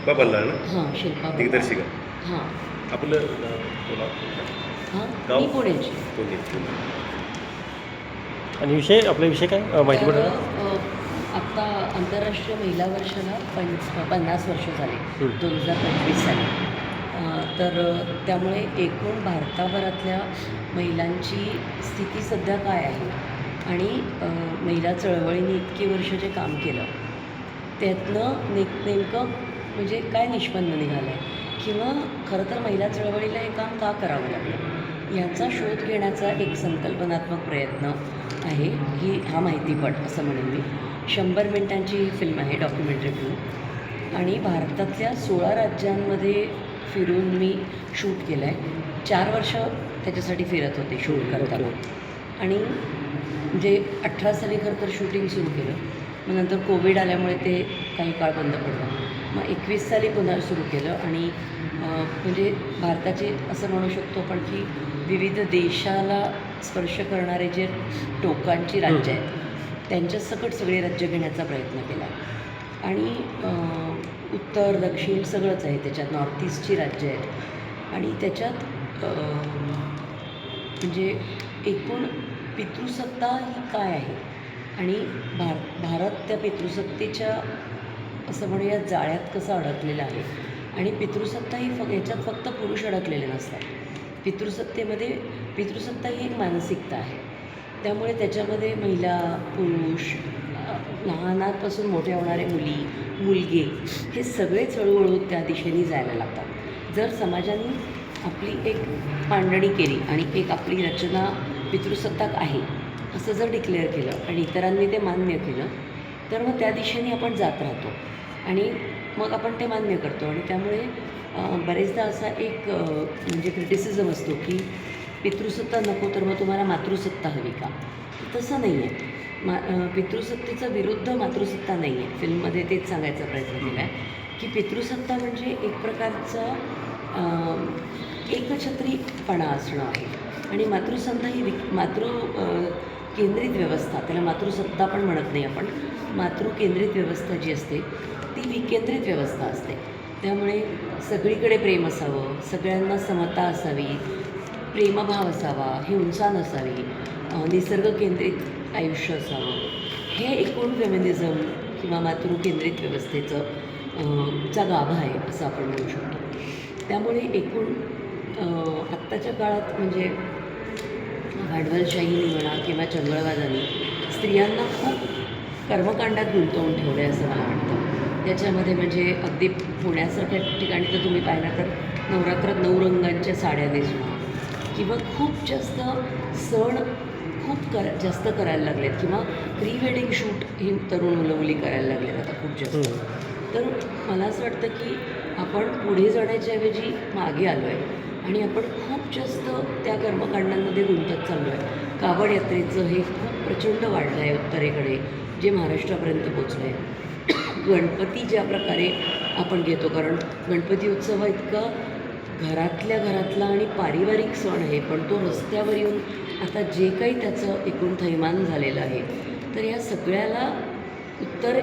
शिल्पा बल्लाळ ना? हां, शिल्पा बल्लाळ. दिग्दर्शिका. हां आपलं हां, गाव मी पुण्याची. पुणे. आणि आपला विषय काय माहिती तर पडेल? आत्ता आंतरराष्ट्रीय महिला वर्षाला 50 वर्ष झाले 2025 साली. तर त्यामुळे एकूण भारताभरातल्या महिलांची स्थिती सध्या काय आहे आणि महिला चळवळीने इतकी वर्ष जे काम केलं त्यातनं नेमकं म्हणजे काय निष्पन्न निघालं आहे किंवा खरं तर महिला चळवळीला हे काम का करावं लागलं याचा शोध घेण्याचा एक संकल्पनात्मक प्रयत्न आहे. हा माहितीपट असं म्हणेन मी. 100 मिनिटांची ही फिल्म आहे, डॉक्युमेंटरी फिल्म. आणि भारतातल्या 16 राज्यांमध्ये फिरून मी शूट केलं आहे. 4 वर्ष त्याच्यासाठी फिरत होते शूट करताना. आणि म्हणजे 18 साली खरं तर शूटिंग सुरू केलं. मग नंतर कोविड आल्यामुळे ते काही काळ बंद पडलं. मग 21 साली पुन्हा सुरू केलं आणि म्हणजे भारताचे असं म्हणू शकतो आपण की विविध देशाला स्पर्श करणारे जे टोकांची राज्य आहेत त्यांच्या सकट सगळे राज्य घेण्याचा प्रयत्न केला. आणि उत्तर दक्षिण सगळंच आहे त्याच्यात. नॉर्थ ईस्टची राज्य आहेत आणि त्याच्यात म्हणजे एकूण पितृसत्ता ही काय आहे आणि भारत त्या पितृसत्तेच्या असं म्हणूया जाळ्यात कसं अडकलेलं आहे. आणि पितृसत्ता ही याच्यात फक्त पुरुष अडकलेले नसतात. पितृसत्ता ही एक मानसिकता आहे. त्यामुळे त्याच्यामध्ये महिला पुरुष लहानापासून मोठे होणारे मुलगे हे सगळेच हळूहळू त्या दिशेने जायला लागतात. जर समाजाने आपली एक मांडणी केली आणि एक आपली रचना पितृसत्ताक आहे असं जर डिक्लेअर केलं आणि इतरांनी ते मान्य केलं तर मग त्या दिशेने आपण जात राहतो आणि मग आपण ते मान्य करतो. आणि त्यामुळे बरेचदा असा एक म्हणजे क्रिटिसिझम असतो की पितृसत्ता नको तर मग तुम्हाला मातृसत्ता हवी का? तसं नाही आहे. पितृसत्तेचा विरुद्ध मातृसत्ता नाही आहे. फिल्ममध्ये तेच सांगायचा प्रयत्न केला आहे की पितृसत्ता म्हणजे एक प्रकारचा एकछत्रीपणा असणं आहे आणि मातृसत्ता ही केंद्रित व्यवस्था, त्याला मातृसत्ता पण म्हणत नाही आपण. मातृकेंद्रित व्यवस्था जी असते ती विकेंद्रित व्यवस्था असते. त्यामुळे सगळीकडे प्रेम असावं, सगळ्यांना समता असावी, प्रेमभाव असावा, हिंसा नसावी, निसर्ग केंद्रित आयुष्य असावं. हे एकूण फेमिनिझम किंवा मातृकेंद्रित व्यवस्थेचं चा गाभा आहे असं आपण म्हणू शकतो. त्यामुळे एकूण आत्ताच्या काळात म्हणजे भांडवलशाहीने म्हणा किंवा चंगळवादाने स्त्रियांना खूप कर्मकांडात गुंतवून ठेवलं आहे असं मला वाटतं. त्याच्यामध्ये म्हणजे अगदी पुण्यासारख्या ठिकाणी तर तुम्ही पाहिलं तर नवरात्रात 9 रंगांच्या साड्या नेसणं किंवा खूप जास्त सण जास्त करायला लागलेत किंवा प्री वेडिंग शूट ही तरुण मुली करायला लागलेत आता खूप जास्त. तर मला असं वाटतं की आपण पुढे जाण्याच्या ऐवजी मागे आलो आहे आणि आपण खूप जास्त त्या कर्मकांडांमध्ये गुंतत चाललो आहे. कावड यात्रेचं हे खूप प्रचंड वाढलं आहे उत्तरेकडे, जे महाराष्ट्रापर्यंत पोचलं आहे. गणपती ज्या प्रकारे आपण घेतो, कारण गणपती उत्सव हा इतका घरातला आणि पारिवारिक सण आहे, पण तो रस्त्यावर येऊन आता जे काही त्याचं एकूण थैमान झालेलं आहे तर या सगळ्याला उत्तर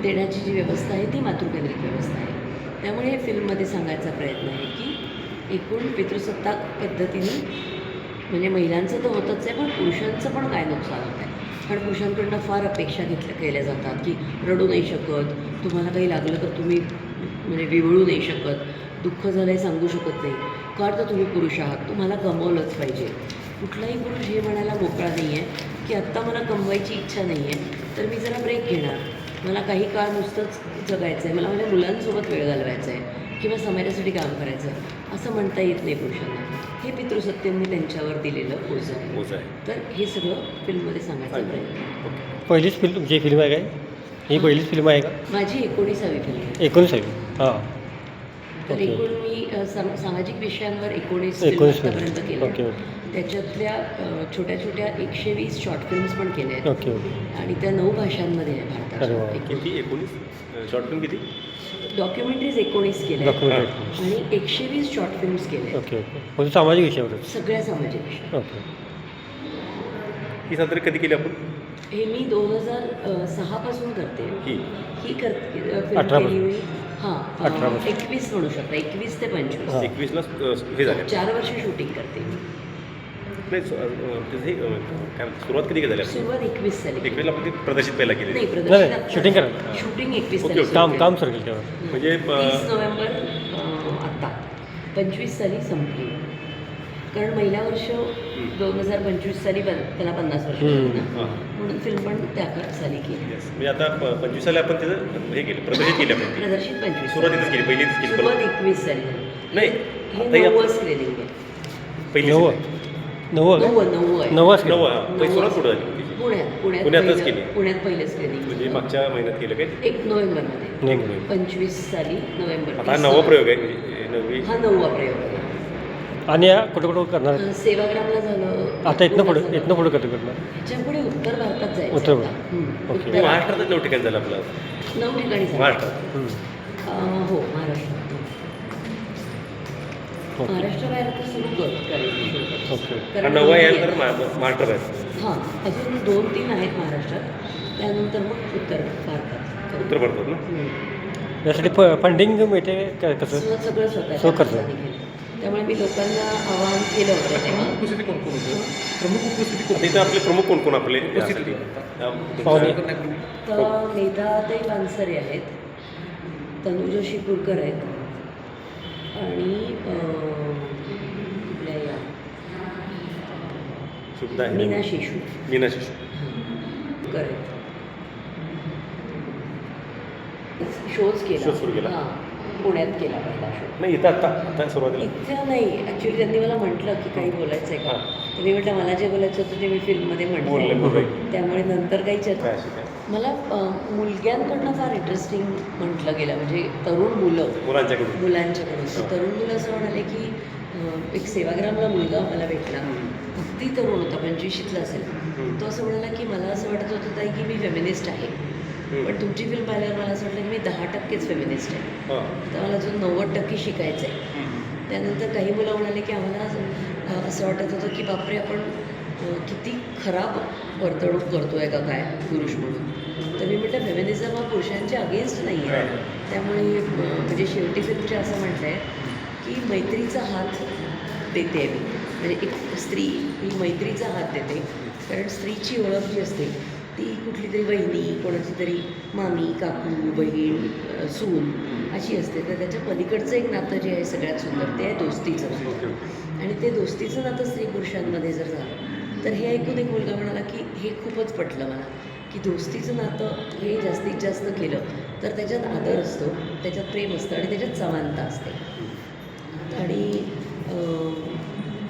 देण्याची जी व्यवस्था आहे ती मातृकेंद्रित व्यवस्था आहे. त्यामुळे हे फिल्ममध्ये सांगायचा प्रयत्न आहे की एकूण पितृसत्ताक पद्धतीने म्हणजे महिलांचं तर होतच आहे पण पुरुषांचं पण काय नुकसान होत आहे. कारण पुरुषांकडनं फार अपेक्षा केल्या जातात की रडू नाही शकत, तुम्हाला काही लागलं तर तुम्ही म्हणजे विवळू नाही शकत, दुःख झालं आहे सांगू शकत नाही, कारण तर तुम्ही पुरुष आहात, तुम्हाला कमवलंच पाहिजे. कुठलाही पुरुष हे म्हणायला मोकळा नाही आहे की आत्ता मला कमवायची इच्छा नाही आहे तर मी जरा ब्रेक घेणार, मला काही काळ नुसतंच जगायचं आहे, मला माझ्या मुलांसोबत वेळ घालवायचा आहे किंवा समाजासाठी काम करायचं आहे असं म्हणता येत नाही पुरुषांना. हे पितृसत्तेने त्यांच्यावर दिलेलं ओझं आहे. तर हे सगळं फिल्ममध्ये सांगायचं प्रयत्न. पहिलीच तुमची फिल्म आहे काय? ही पहिलीच फिल्म आहे का? माझी 19वी फिल्म आहे. 19वी. हां. तर एकूण मी सामाजिक विषयांवर 19 आतापर्यंत केलं. ओके. त्याच्यातल्या छोट्या छोट्या 120 शॉर्ट फिल्म्स पण केल्या आहेत. ओके. आणि त्या 9 भाषांमध्ये आहे भारतात. किती 19 शॉर्ट फिल्म किती? डॉक्युमेंटरीज 19 केल्या आणि 120 शॉर्ट फिल्म्स केले. ओके. म्हणजे सामाजिक विषयावर सगळ्या सामाजिक विषय. ओके. ही साधारण कधी केली आपण? हे मी 2006 पासून करते. ही फिल्म केली मी हां 18 वर्ष. 21 म्हणू शकता, 21 ते 25. हां. 21ला हे झाले 4 वर्ष शूटिंग करते मी. नाही त्याचं हे काय म्हणतात, सुरुवात कधी झाली आपली सुरुवात 21 साली. 21ला आपण ते प्रदर्शित पहिला केली नाही नाही, प्रदर्शनात shooting करायला. शूटिंग 21 ओके, साली ओके. काम सुरू काम केलं. सुरू केलं तेव्हा. म्हणजे 30 नोव्हेंबर आत्ता 25 साली संपली. कारण महिला वर्ष 2025 साली त्याला 50 वर्ष हम्म. होती ना, हां म्हणून फिल्म पण त्या साली केली. येस म्हणजे आता 25 साली आपण त्याचं हे केलं प्रदर्शित केलं आपण प्रदर्शित 25 सुरुवातीतच केली पहिलीच केली सुरुवात परत 21 साली झाली. नाही हे आता या 9वं स्क्रीनिंग आहे. पहिली नवं नवं काय? 9वं आहे. नवं असं नवं केलं. पहिली सुरुवात कुठं झाली तिची? पुण्यातच पुण्यातच पहिलं- केली. पुण्यात पहिलं स्क्रीनिंग म्हणजे मागच्या महिन्यात केलं काय 1 नोव्हेंबरमध्ये नाही नाही. 25 साली नोव्हेंबर. आता हा नवा प्रयोग आहे म्हणजे नववी हा 9वा प्रयोग आहे. आणि या कुठं कुठं करणार सेवाग्रामला झालं. आता इथनं पुढे झालं. इथनं पुढे कधी करणार ह्याच्या पुढे उत्तर भारतात जायचं. उत्तर आता. भारत. हम्म. ओके. उत्तर- महाराष्ट्रातच 9 ठिकाणी झालं आपलं 9 ठिकाणी झालं. महाराष्ट्रात हम्म. हो महाराष्ट्रात. ओके महाराष्ट्राबाहेर आता सुरू करायचं. ओके. हा नवा यानंतर महाराष्ट्र बाहेर हां अजून 2-3 आहेत महाराष्ट्रात. त्यानंतर मग उत्तर भारतात. उत्तर भारतात ना हम्म. यासाठी फंडिंग मिळते काय कसं सगळं स्वतः सो करतो. त्यामुळे मी लोकांना आवाहन केलं होतं तेव्हा. उपस्थिती कोण कोण होतं इथं आपले प्रमुख कोण कोण आपले यासाठी? पाहुणे. तर मेधाताई पानसरे आहेत, तनुजा शिपूरकर आहेत आणि आपल्या या सुद्धा आहे मीना शेषू मीना शिशू करेक्ट. शोज केला. शो सुरू केला. हां पुण्यात केला पहिला शो. नाही इथं आता सुरुवातीला इथं नाही ॲक्च्युली त्यांनी मला म्हटलं की काही बोलायचं आहे का, हां. तर मी म्हटलं मला जे बोलायचं होतं ते मी फिल्ममध्ये बोलले म्हटलं, बोलले त्यामुळे नंतर काही काय चर्चा. अशी काय मला मुलग्यांकडनं फार इंटरेस्टिंग म्हटलं गेलं, म्हणजे तरुण मुलं मुलांच्याकडून मुलांच्याकडून. हां. तरुण मुलं असं म्हणाले की एक सेवाग्रामला मुलगा मला भेटला, अगदी तरुण होता 25शीतला असेल. तो असं म्हणाला की मला असं वाटत होतं ताई की मी फेमिनिस्ट आहे, पण तुमची फिल्म पाहिल्यावर मला असं वाटलं की मी 10%च फेमिनिस्ट आहे, हां तर मला अजून 90% शिकायचं आहे. त्यानंतर काही मुलं म्हणाले की आम्हाला असं वाटत होतं की बापरे आपण किती खराब वर्तणूक करतो आहे का काय पुरुष म्हणून. तर मी म्हटलं फेमिनिझम हा पुरुषांच्या अगेन्स्ट नाही आहे. त्यामुळे म्हणजे शेवटी फिल्मचे असं म्हटलं आहे की मैत्रीचा हात देते मी, म्हणजे एक स्त्री ही मैत्रीचा हात देते. कारण स्त्रीची ओळख जी असते ती कुठली तरी वहिनी, कोणाची तरी मामी, काकू, बहीण, सून अशी असते. तर त्याच्या पलीकडचं एक नातं जे आहे सगळ्यात सुंदर ते आहे दोस्तीचं. आणि ते दोस्तीचं नातं स्त्री पुरुषांमध्ये जर झालं तर हे ऐकून एक मुलगा म्हणाला की हे खूपच पटलं मला, की दोस्तीचं नातं हे जास्तीत जास्त केलं तर त्याच्यात आदर असतो, त्याच्यात प्रेम असतं आणि त्याच्यात समानता असते. आणि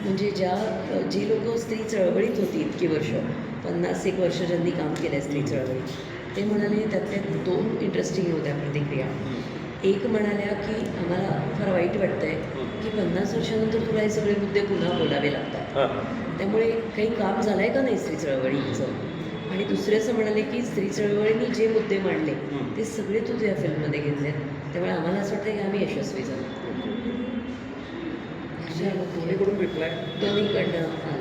म्हणजे जी लोकं स्त्री चळवळीत होती इतकी वर्ष, 50-1 वर्ष ज्यांनी काम केलं आहे स्त्री चळवळीत, ते म्हणाले त्यातल्या 2 इंटरेस्टिंग होत्या प्रतिक्रिया. एक म्हणाल्या की आम्हाला फार वाईट वाटतं आहे की 50 वर्षानंतर तुला हे सगळे मुद्दे पुन्हा बोलावे लागतात, हां त्यामुळे काही काम झालं आहे का नाही स्त्री चळवळीचं. आणि दुसरे असं म्हणाले की स्त्री चळवळीने जे मुद्दे मांडले ते सगळे तू तुझ्या फिल्ममध्ये घेतले, त्यामुळे आम्हाला असं वाटतं की आम्ही यशस्वी झालो. दोन्हीकडून रिप्लाय दोन्हीकडनं